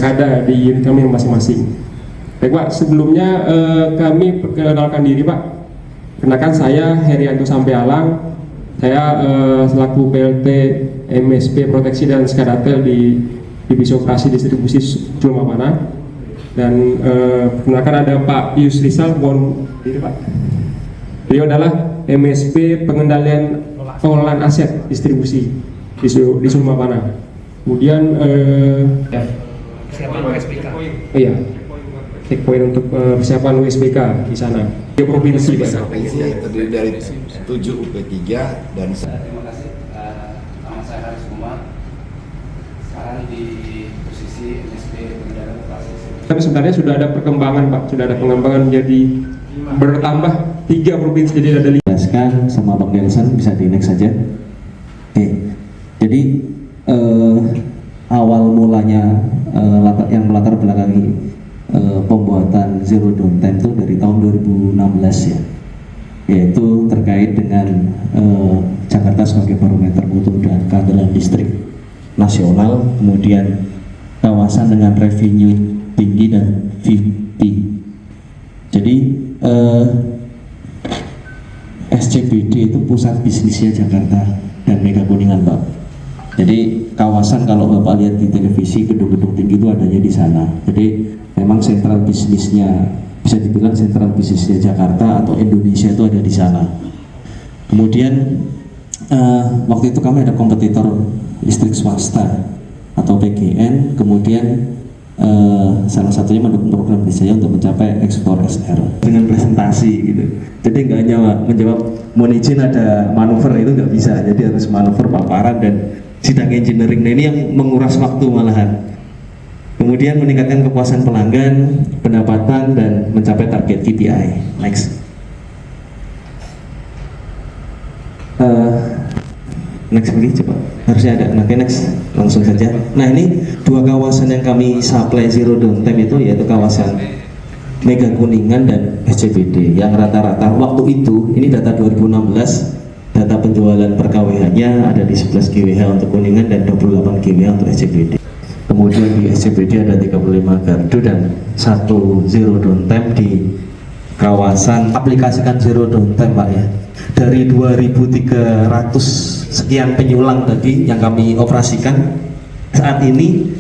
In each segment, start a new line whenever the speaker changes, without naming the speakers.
ada di unit kami masing-masing. Baik Pak, sebelumnya kami perkenalkan diri Pak. Kenalkan saya Herianto Sampealang. Saya selaku PLT MSP Proteksi dan Skadatel di Divisi Operasi Distribusi Julmapana. Dan perkenalkan ada Pak Pius Rizal, mohon diri Pak. Beliau adalah MSP Pengendalian Pengelolaan Aset Distribusi di Julmapana. Kemudian
persiapan USBK.
Iya, checkpoint untuk persiapan USBK di sana. Di provinsi Pak.
Terdiri dari 7 UP3 dan
Terima kasih. Nama saya Haris Umar. Sekarang di posisi MSP Pengendalian Operasi.
Tapi sebenarnya sudah ada perkembangan Pak, sudah ada pengembangan menjadi bertambah 3 provinsi, jadi ada 5.
Jelaskan sama Bang Nelson, bisa di next saja. Oke, jadi awal mulanya yang melatar belakangi pembuatan Zero Downtime itu dari tahun 2016 ya, yaitu terkait dengan Jakarta sebagai barometer mutu dan keandalan listrik nasional, kemudian kawasan dengan revenue tinggi dan VP. Jadi SCBD itu pusat bisnisnya Jakarta dan Mega Kuningan Pak. Jadi kawasan kalau Bapak lihat di televisi gedung-gedung tinggi itu adanya di sana. Jadi memang sentral bisnisnya, bisa dibilang sentral bisnisnya Jakarta atau Indonesia itu ada di sana. Kemudian waktu itu kami ada kompetitor listrik swasta atau PGN, kemudian salah satunya mendukung program saya untuk mencapai ekspor SR dengan presentasi gitu. Jadi nggak hanya menjawab mohon izin ada manuver, itu nggak bisa, jadi harus manuver paparan dan sidang engineering. Nah ini yang menguras waktu malahan. Kemudian meningkatkan kepuasan pelanggan, pendapatan dan mencapai target KPI. Next. Next lagi coba, harusnya ada. Nanti next, langsung saja. Nah ini 2 kawasan yang kami supply Zero Downtime itu, yaitu kawasan Mega Kuningan dan SCBD, yang rata-rata waktu itu, ini data 2016, data penjualan per KWH-nya ada di 11 KWH untuk Kuningan dan 28 KWH untuk SCBD. Kemudian di SCBD ada 35 gardu dan 1 Zero Downtime di kawasan aplikasikan Zero Downtime Pak ya. Dari 2.300 sekian penyulang tadi yang kami operasikan, saat ini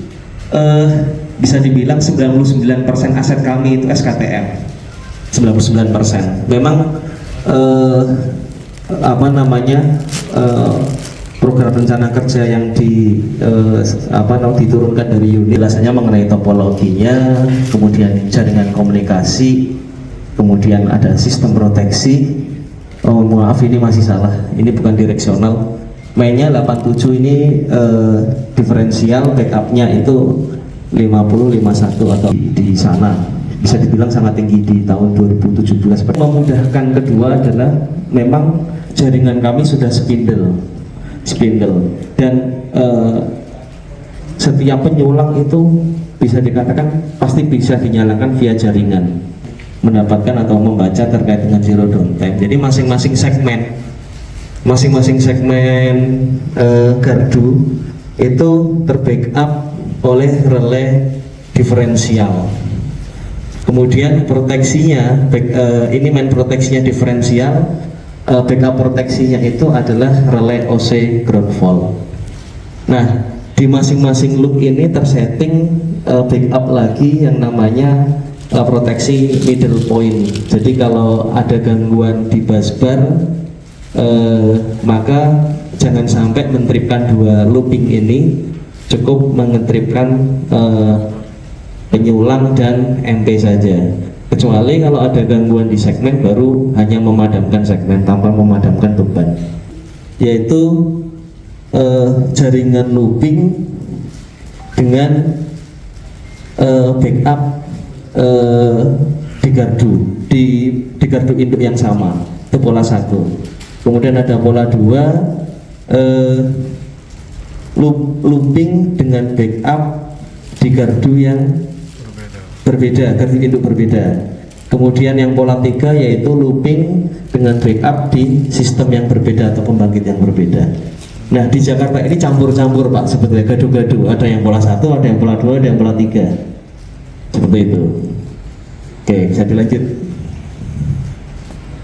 bisa dibilang 99% aset kami itu SKTM. 99%. Memang program rencana kerja yang diturunkan dari unit biasanya mengenai topologinya, kemudian jaringan komunikasi, kemudian ada sistem proteksi. Oh maaf, ini masih salah, ini bukan direksional, mainnya 87, ini diferensial, backupnya itu 50-51 atau di sana, bisa dibilang sangat tinggi di tahun 2017. Memudahkan kedua adalah memang jaringan kami sudah spindle dan setiap penyulang itu bisa dikatakan pasti bisa dinyalakan via jaringan, mendapatkan atau membaca terkait dengan Zero Downtime. Jadi masing-masing segmen gardu itu terbackup oleh relay diferensial. Kemudian proteksinya, ini main proteksinya diferensial, backup proteksinya itu adalah relay OC ground fault. Nah, di masing-masing loop ini tersetting backup lagi yang namanya proteksi middle point. Jadi kalau ada gangguan di busbar, maka jangan sampai mentripkan 2 looping ini, cukup mengetripkan penyulang dan MP saja. Kecuali kalau ada gangguan di segmen, baru hanya memadamkan segmen tanpa memadamkan beban, yaitu jaringan looping dengan backup di gardu induk yang sama, itu pola 1. Kemudian ada pola 2, looping dengan backup di gardu yang berbeda, gardu induk berbeda. Kemudian yang pola 3 yaitu looping dengan backup di sistem yang berbeda atau pembangkit yang berbeda. Nah di Jakarta ini campur-campur Pak, sebetulnya gaduh-gaduh. Ada yang pola 1, ada yang pola 2, ada yang pola 3. Seperti itu. Oke, bisa dilanjut.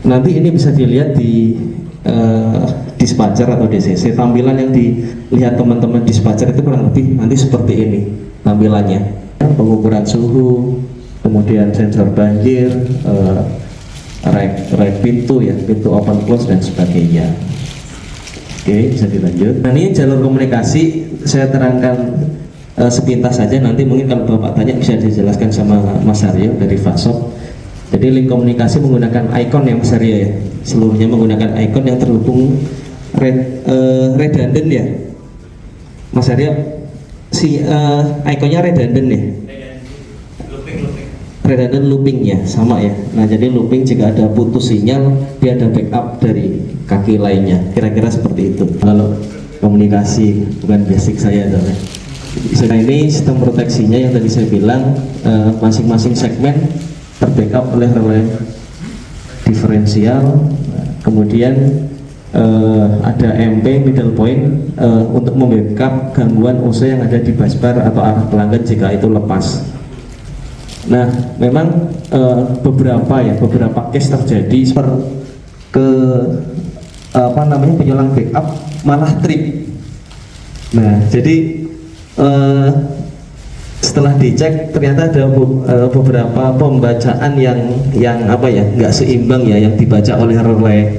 Nanti ini bisa dilihat di dispatcher atau DCC. Tampilan yang dilihat teman-teman dispatcher itu kurang lebih nanti seperti ini tampilannya. Pengukuran suhu, kemudian sensor banjir, rek pintu ya, pintu open close dan sebagainya. Oke, bisa dilanjut. Nah ini jalur komunikasi saya terangkan sepintas saja, nanti mungkin kalau Bapak tanya bisa dijelaskan sama Mas Aryo dari Fasop. Jadi link komunikasi menggunakan icon yang Mas Aryo ya, seluruhnya menggunakan icon yang terhubung redundant ya Mas Aryo, si iconnya redundant ya, redundant looping ya, sama ya. Nah jadi looping jika ada putus sinyal dia ada backup dari kaki lainnya, kira-kira seperti itu kalau komunikasi, bukan basic saya adalah. Nah ini sistem proteksinya yang tadi saya bilang, masing-masing segmen terbackup oleh relay diferensial, kemudian ada MP middle point untuk membackup gangguan OC yang ada di busbar atau arah pelanggan jika itu lepas. Nah memang beberapa case terjadi ke penyelang backup malah trip. Nah jadi setelah dicek ternyata ada beberapa pembacaan yang nggak seimbang ya, yang dibaca oleh relay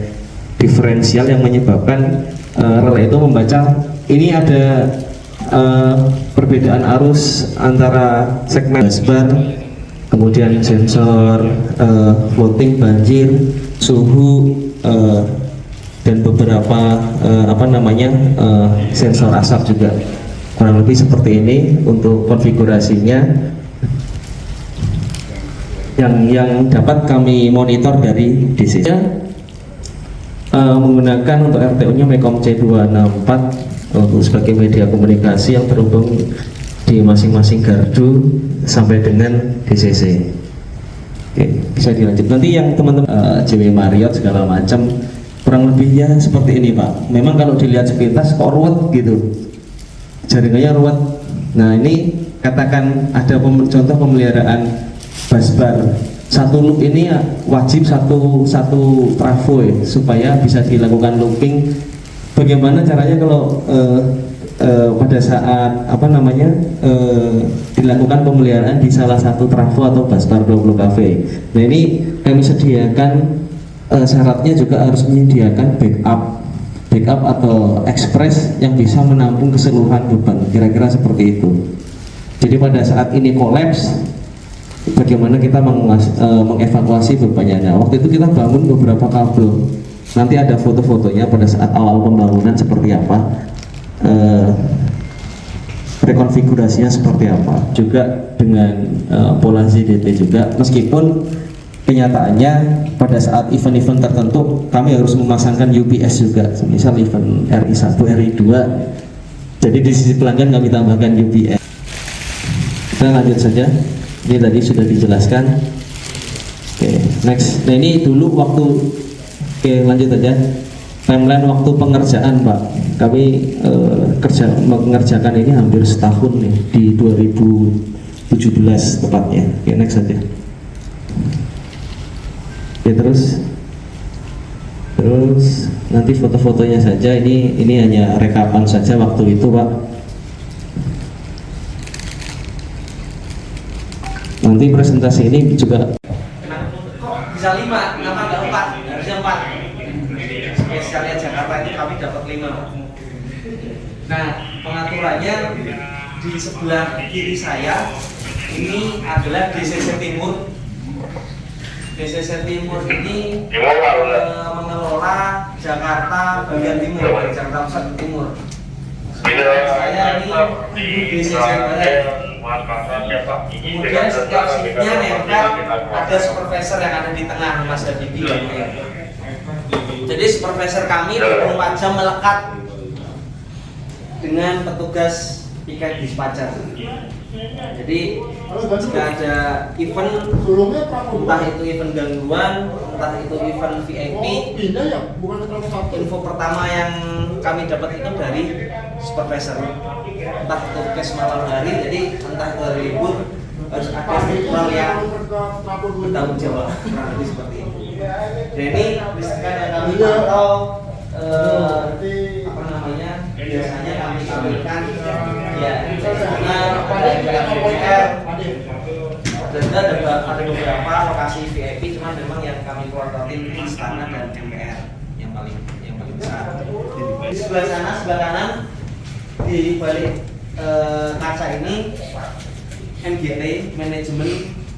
diferensial yang menyebabkan relay itu membaca ini ada perbedaan arus antara segmen busbar, kemudian sensor floating banjir, suhu, dan beberapa sensor asap juga. Kurang lebih seperti ini untuk konfigurasinya yang dapat kami monitor dari DC. Menggunakan untuk RTU-nya Mekom C264 untuk sebagai media komunikasi yang terhubung di masing-masing gardu sampai dengan DCC. Oke, bisa dilanjut. Nanti yang teman-teman JW Marriott segala macam kurang lebihnya seperti ini Pak. Memang kalau dilihat sepintas kok ruwet gitu, jaringannya ruwet. Nah ini katakan ada contoh pemeliharaan busbar, satu loop ini wajib satu trafo ya, supaya bisa dilakukan looping. Bagaimana caranya kalau pada saat dilakukan pemeliharaan di salah satu trafo atau busbar 20 kV. Nah ini kami sediakan syaratnya juga harus menyediakan backup atau express yang bisa menampung keseluruhan beban, kira-kira seperti itu. Jadi pada saat ini kolaps, bagaimana kita mengevakuasi bebannya. Nah, waktu itu kita bangun beberapa kabel, nanti ada foto-fotonya pada saat awal pembangunan seperti apa, rekonfigurasinya seperti apa, juga dengan pola ZDT juga. Meskipun kenyataannya pada saat event-event tertentu kami harus memasangkan UPS juga, misal event RI1, RI2, jadi di sisi pelanggan kami tambahkan UPS. Kita lanjut saja, ini tadi sudah dijelaskan. Oke, next. Nah ini dulu waktu, lanjut aja timeline waktu pengerjaan Pak. Kami mengerjakan ini hampir setahun nih, di 2017 tepatnya. Oke, next saja. Oke, terus nanti foto-fotonya saja, ini hanya rekapan saja waktu itu Pak. Nanti presentasi ini juga
kok bisa 5, kenapa nggak 4? Harusnya 4. Spesialnya Jakarta ini kami dapat 5. Nah pengaturannya di sebelah kiri saya ini adalah DCC Timur. DCC Timur ini mengelola Jakarta bagian timur, Jakarta Pusat Timur. Saya ini DCC Barat. Kemudian setiap shiftnya nempel ada supervisor yang ada di tengah, Mas Habibie. Jadi supervisor kami 24 jam melekat dengan petugas piket dispatcher. Jadi jika ada event, entah itu event gangguan, entah itu event VIP, info pertama yang kami dapat itu dari supervisor, entah itu cash malam hari, jadi entah itu hari libur, harus ada struktural yang bertanggung jawab, kurang lebih seperti itu. Dan ini misalkan yang kami pantau biasanya kami tampilkan ya karena ada MPR dan ada beberapa lokasi VIP, cuma memang yang kami kuartalin di istana dan MPR yang paling besar. Di sebelah sana, sebelah kanan di balik kaca ini MGT, manajemen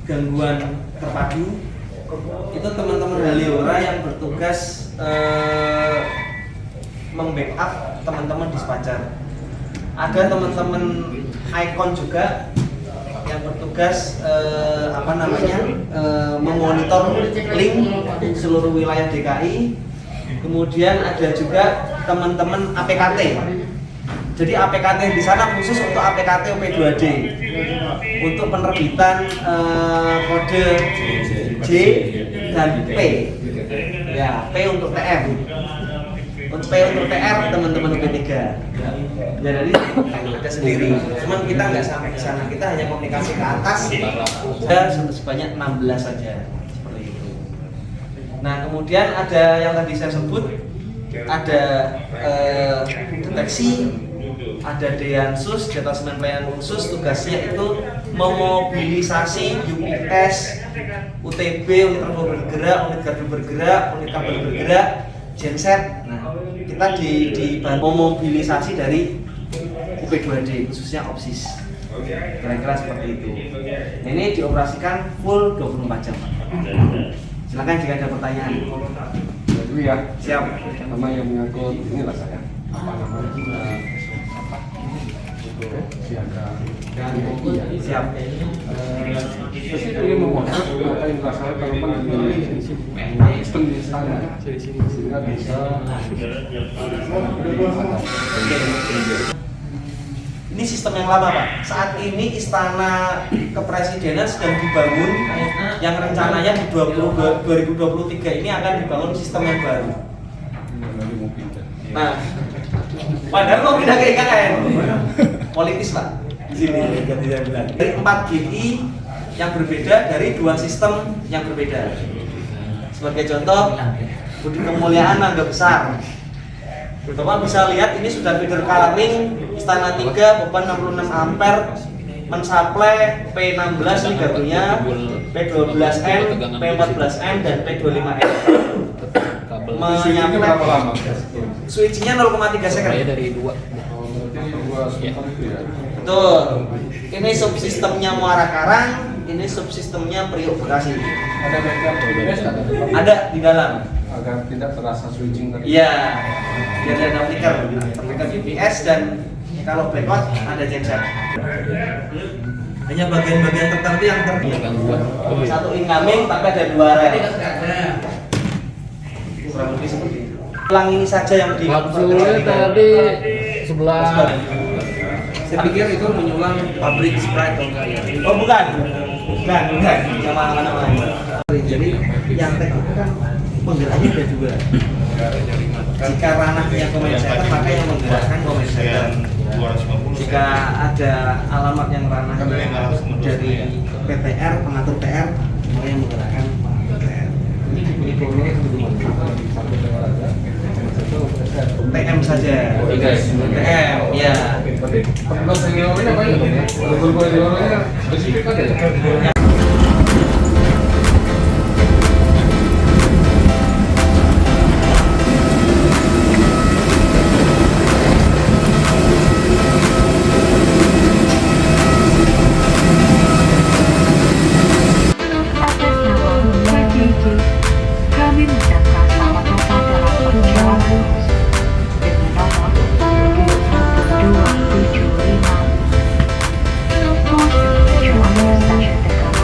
gangguan terpadu, itu teman-teman Haliora yang bertugas membackup teman-teman dispatcher. Ada teman-teman Icon juga yang bertugas memonitor link seluruh wilayah DKI. Kemudian ada juga teman-teman APKT. Jadi APKT di sana khusus untuk APKT OP2D untuk penerbitan kode J dan P. Ya, P untuk TM. Untuk P untuk TR teman-teman UP3. Ya, jadi ada sendiri. Cuman kita nggak sampai ke sana, kita hanya komunikasi ke atas. Sudah sebanyak 16 saja seperti itu. Nah, kemudian ada yang tadi saya sebut, ada deteksi, ada Deansus, Detasemen Pelayanan Khusus, tugasnya itu memobilisasi UPS, UTB, unit terbang bergerak, unit gardu bergerak, unit kabel bergerak, genset. Nah, kita memobilisasi dari UP2D, khususnya OPSIS. Kira-kira seperti itu. Ini dioperasikan full 24 jam. Silakan jika ada pertanyaan.
Dulu ya.
Siap.
Nama yang menyangkut inilah saya. Apa namanya? Siaga dan kopi ya.
Siap.
Saya ingin memuatkan apa yang dirasakan teman-teman di sistem di istana sehingga bisa
Ini sistem yang lama, Pak. Saat ini istana kepresidenan sedang dibangun, yang rencananya di 2023 ini akan dibangun sistem yang baru. Nah, padahal mau pindah ke IKN, politis Pak. Di sini ganti saya bilang. Dari 4 GI yang berbeda dari 2 sistem yang berbeda. Sebagai contoh, Budi Kemuliaan Mangga Besar. Bapak bisa lihat ini sudah feeder coloring Istana 3 beban 66 ampere mensuplai P16 ini gardunya, P12N, P14N dan P25N. Menyampai switchnya 0,3 second. Betul. Ini subsistemnya Muara Karang, ini subsistemnya Priok Bekasi.
ada backup GPS
Ada di dalam.
agar tidak terasa switching tadi.
Iya, biar ada flicker GPS dan kalau blackout ada genset. Hanya bagian-bagian tertentu yang tergangguan. Satu incoming tapi ada 2 rel. Kurang lebih seperti itu. Ulang ini saja yang di
tadi sebelah.
Saya pikir itu menyulang pabrik Sprite atau enggak ya? Oh bukan, yang mana-mana. Jadi yang teknik kan penggeraknya ada 2. Jika ranahnya comment center maka yang menggerakkan comment center. Jika ada alamat yang ranahnya dari PTR, pengatur TR, maka yang menggerakkan pengatur TR. Ini programnya TM saja. TM, ya.
Petugas seniornya apa ya? Petugas seniornya spesifik ada ya?
Kami mengucapkan selamat datang dalam perjalanan bus dengan nomor 7275. Bus menuju stasiun Tegal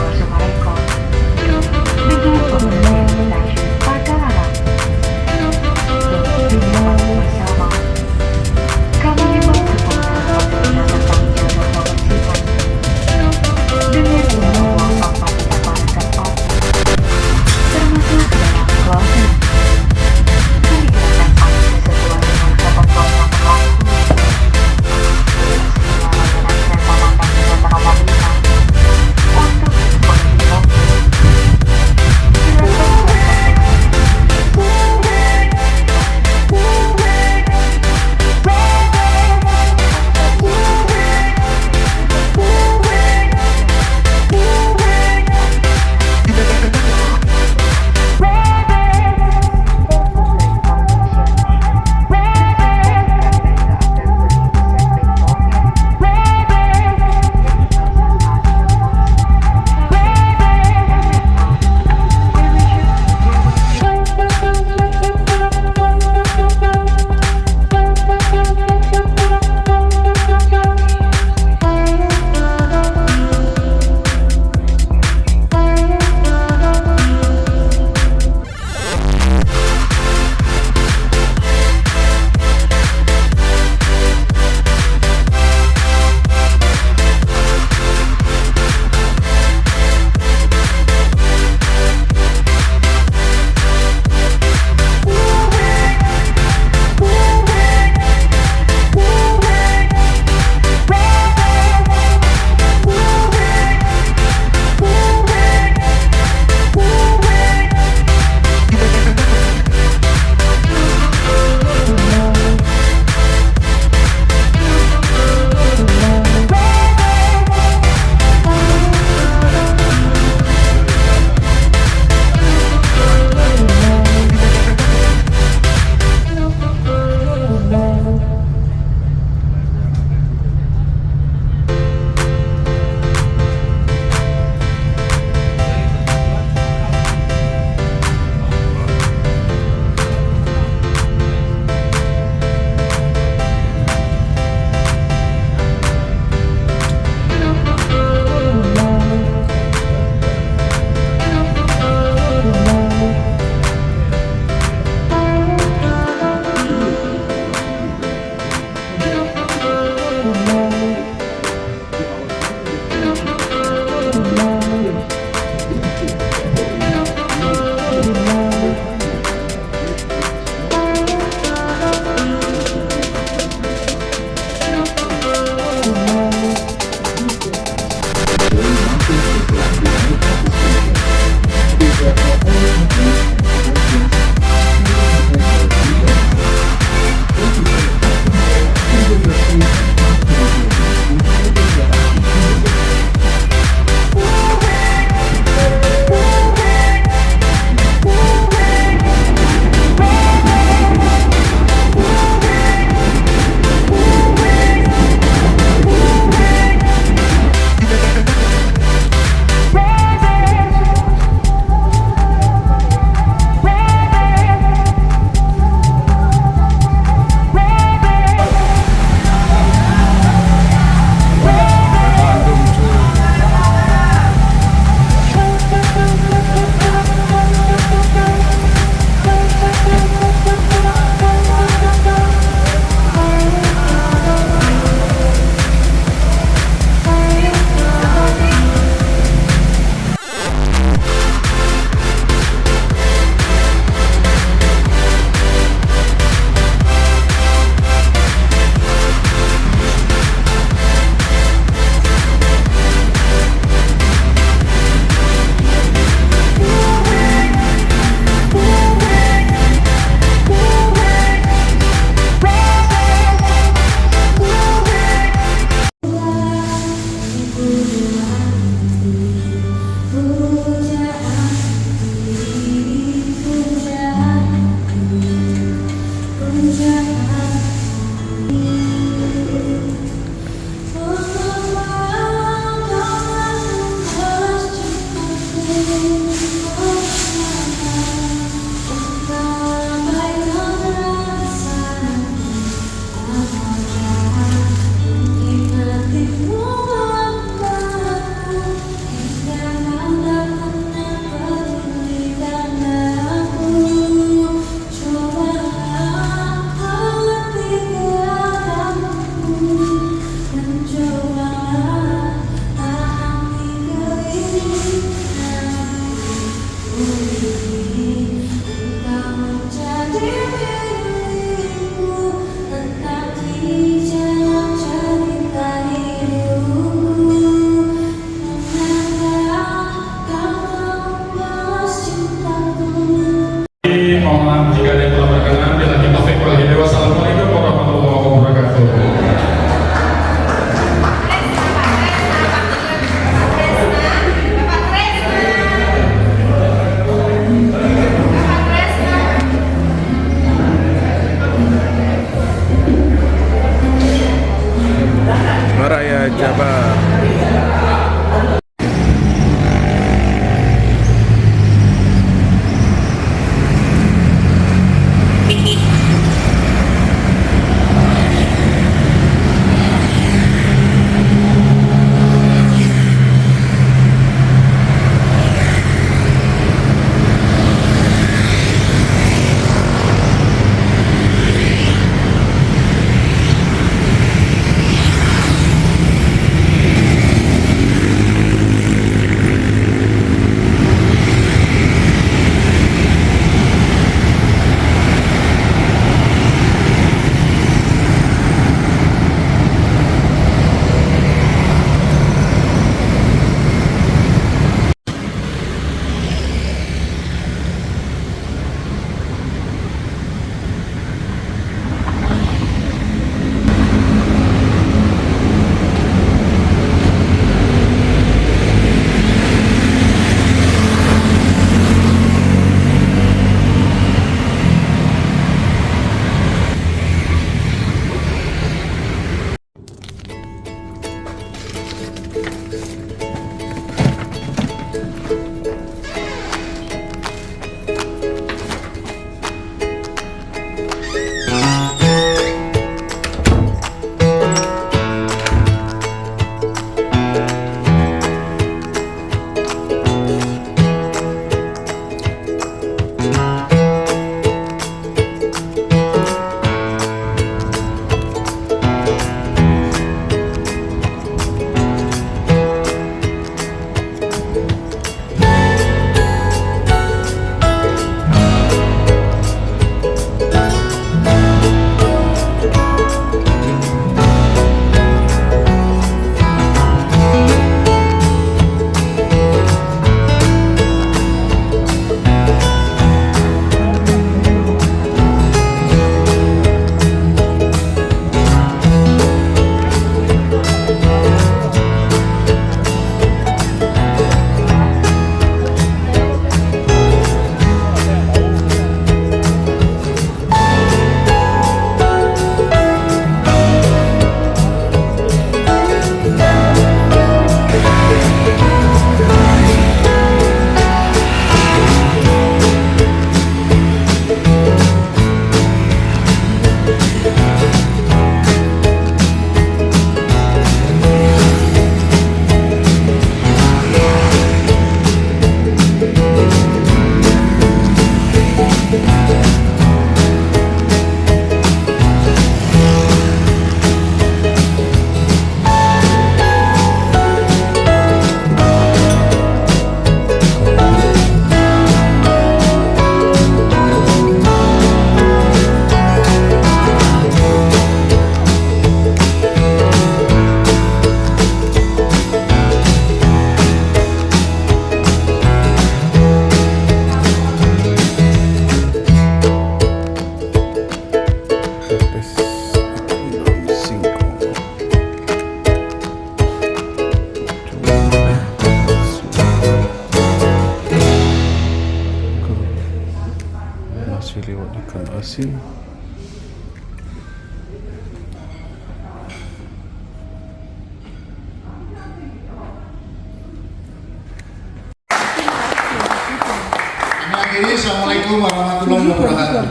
Assalamualaikum warahmatullahi wabarakatuh.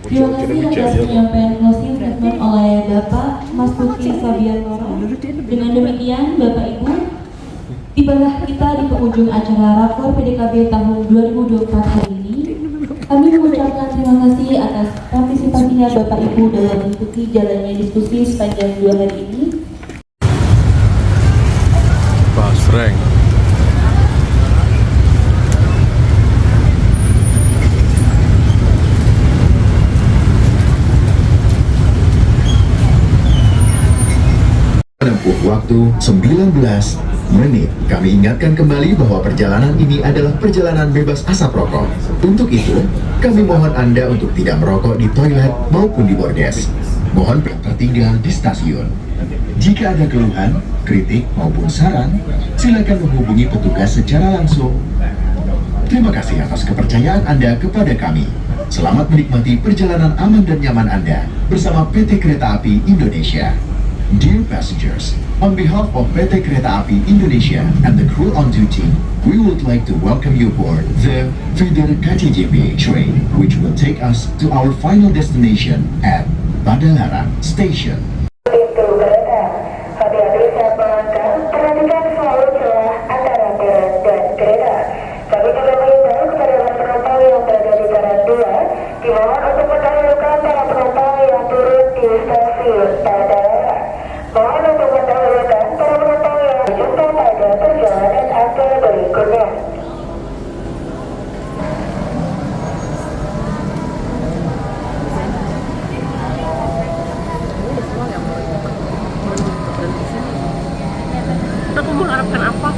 Terima kasih atas penyampaian closing statement oleh Bapak Mas Tuki Sabiantoro. Dengan demikian, Bapak Ibu, tibalah kita di penghujung acara Rapor PDKB tahun 2024 hari ini. Kami mengucapkan terima kasih atas partisipasinya Bapak Ibu dalam mengikuti jalannya diskusi sepanjang 2 hari ini.
Basreng.
Menempuh waktu 19 menit. Kami ingatkan kembali bahwa perjalanan ini adalah perjalanan bebas asap rokok. Untuk itu, kami mohon Anda untuk tidak merokok di toilet maupun di bordes. Mohon tertinggal di stasiun. Jika ada keluhan, kritik maupun saran, silakan menghubungi petugas secara langsung. Terima kasih atas kepercayaan Anda kepada kami. Selamat menikmati perjalanan aman dan nyaman Anda bersama PT Kereta Api Indonesia. Dear passengers, on behalf of PT Kereta Api Indonesia and the crew on duty, we would like to welcome you aboard the Feeder KTJB train, which will take us to our final destination at Padalarang Station.
Pintu kereta, hati-hati saat melangkah, perhatikan selalu celah antara peron dan kereta. Kami juga mengimbau kepada para penumpang yang berada di peron 2, dimohon untuk mendahulukan para penumpang yang turun di stasiun Padalarang. Mohon untuk mendahulukan para penumpang yang berjumpa pada perjalanan antar berikutnya.
Aku mengharapkan apa?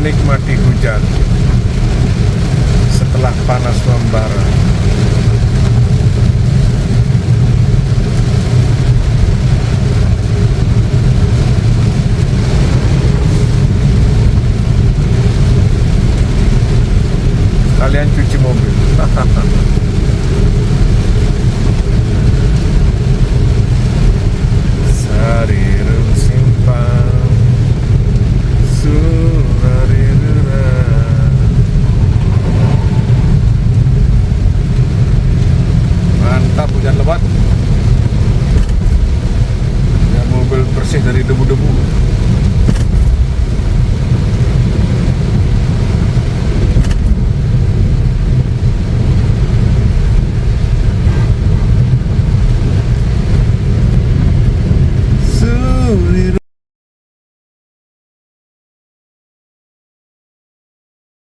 menikmati hujan setelah panas membara. Kalian cuci mobil. Sarirung simpang surariruna. Mantap hujan lebat. Ya, mobil bersih dari debu-debu.